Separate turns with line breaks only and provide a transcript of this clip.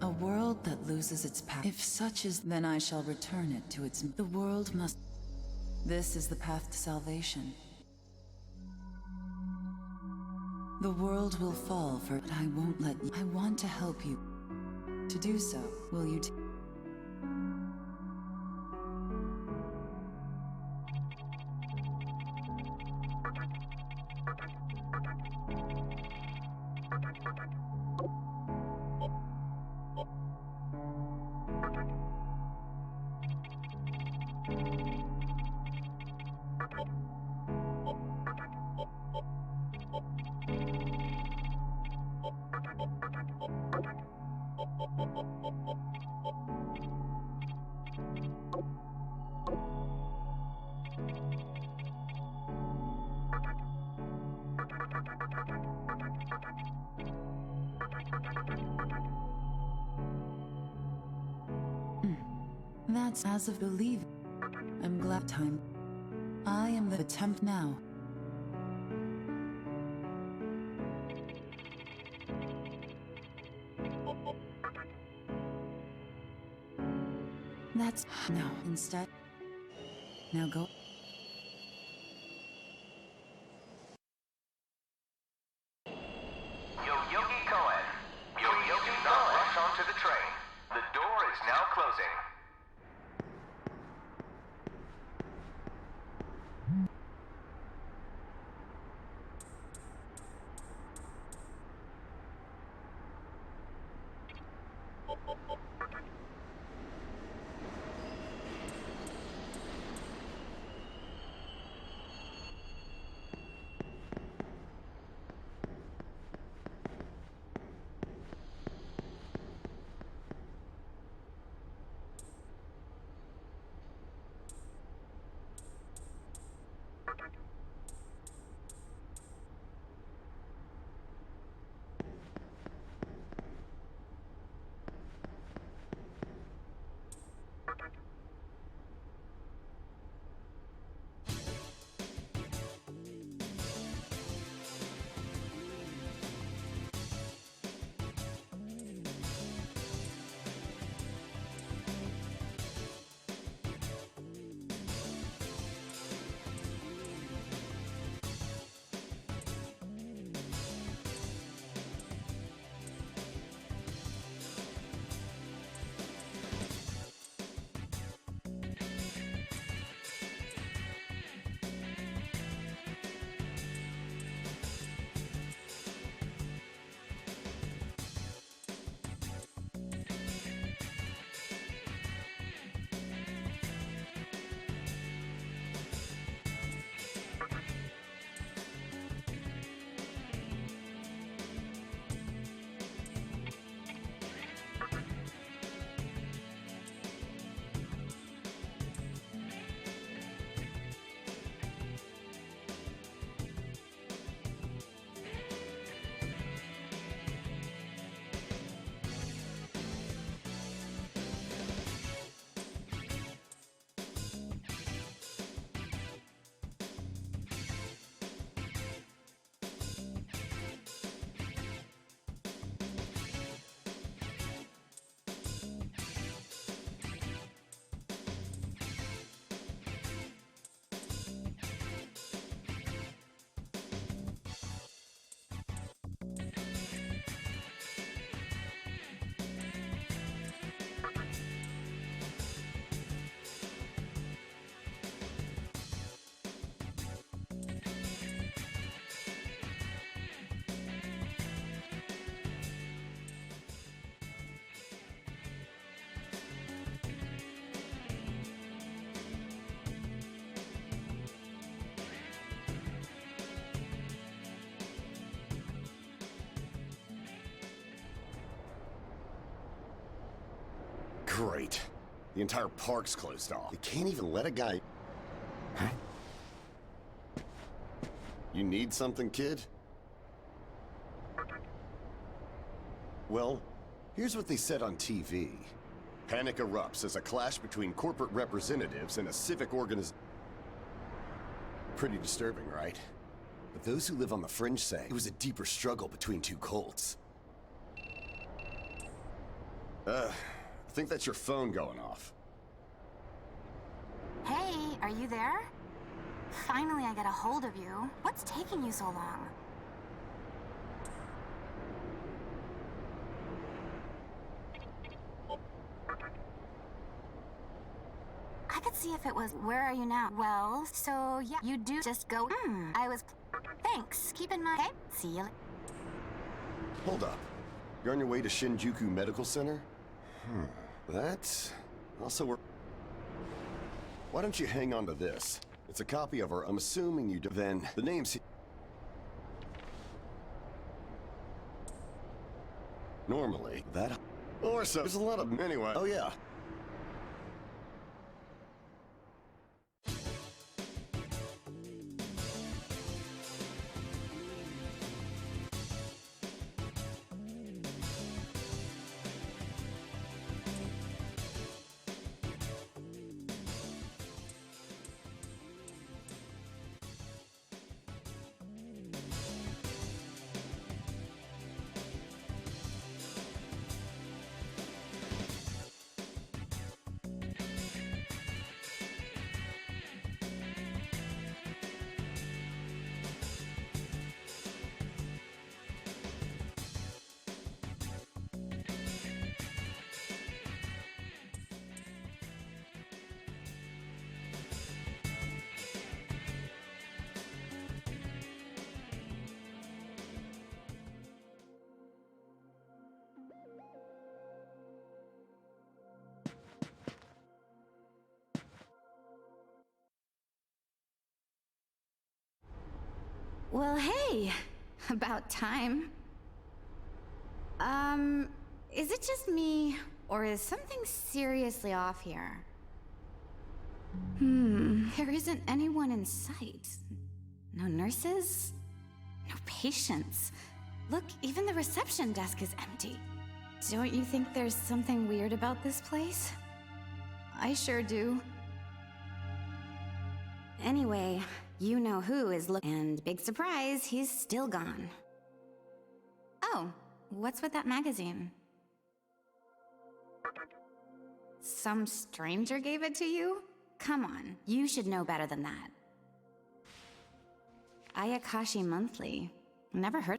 A world that loses its power. If such is, then I shall return it to its... The world must... This is the path to salvation. The world will fall for... But I won't let you... I want to help you. To do so, will you... That's as of believe. I'm glad time. I am the attempt now. That's no. Instead, now go.
Yo-Yogi Cohen. Yo-Yogi, do not rush onto the train. The door is now closing.
Great. The entire park's closed off. You can't even let a guy... Huh? You need something, kid? Well, here's what they said on TV. Panic erupts as a clash between corporate representatives and a civic organization. Pretty disturbing, right? But those who live on the fringe say it was a deeper struggle between two cults. I think that's your phone going off.
Hey, are you there? Finally, I get a hold of you. What's taking you so long? I could see if it was, where are you now? Well, so yeah, you do just go, thanks, keep in mind, okay? See you later.
Hold up. You're on your way to Shinjuku Medical Center? That also works. Why don't you hang on to this? It's a copy of I'm assuming you do. Then the name's... Normally, that... Or so. There's a lot of... Anyway. Oh, yeah.
Well, hey, about time. Is it just me, or is something seriously off here? There isn't anyone in sight. No nurses, no patients. Look, even the reception desk is empty. Don't you think there's something weird about this place? I sure do. Anyway, you know who is and big surprise, he's still gone. Oh, what's with that magazine? Some stranger gave it to you? Come on, you should know better than that. Ayakashi Monthly. Never heard.